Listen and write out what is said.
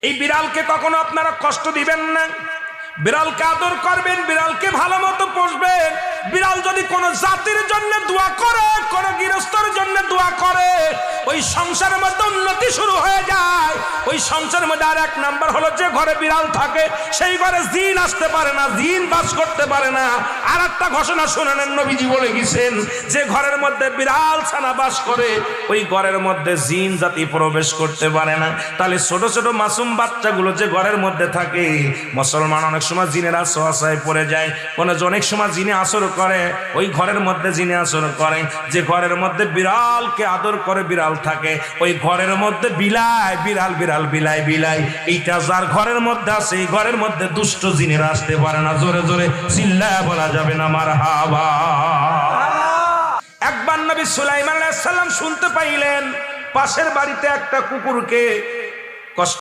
এই বিড়ালকে কখনো আপনারা কষ্ট দিবেন না, বিড়ালকে আদর করবেন, বিড়ালকে ভালো মতো পুষবেন। বিড়াল যদি কোনো জাতির জন্য দোয়া করে, কোনো গৃহস্থর জন্য দোয়া করে, ওই সংসারের মধ্যে উন্নতি শুরু হয়ে যায়। ওই সংসারের মধ্যে আর এক নাম্বার হলো, যে ঘরে বিড়াল থাকে সেই ঘরে জিন আসতে পারে না, জিন বাস করতে পারে না। আর একটা ঘোষণা শুনেন, নবীজি বলে গেছেন, যে ঘরের মধ্যে বিড়াল ছানা বাস করে ওই ঘরের মধ্যে জিন জাতি প্রবেশ করতে পারে না। তাহলে ছোট ছোট মাসুম বাচ্চাগুলো যে ঘরের মধ্যে থাকে, মুসলমান অনেক সময় জিনের আশ্রয় পড়ে যায়, অনেক সময় জিনে আসর করে, ওই ঘরের মধ্যে জিনে আসর করে। যে ঘরের মধ্যে বিড়ালকে আদর করে বিড়াল থাকে, ওই ঘরের মধ্যে বিলাই বিড়াল বিড়াল বিলাই বিলাই, এইটা যার ঘরের মধ্যে আছে এই ঘরের মধ্যে দুষ্ট জিনেরা আসতে পারে না। জোরে জোরে চিল্লায়া বলা যাবে না মারহাবা। একবার নবী সুলাইমান আলাইহিস সালাম শুনতে পাইলেন পাশের বাড়িতে একটা কুকুরকে কষ্ট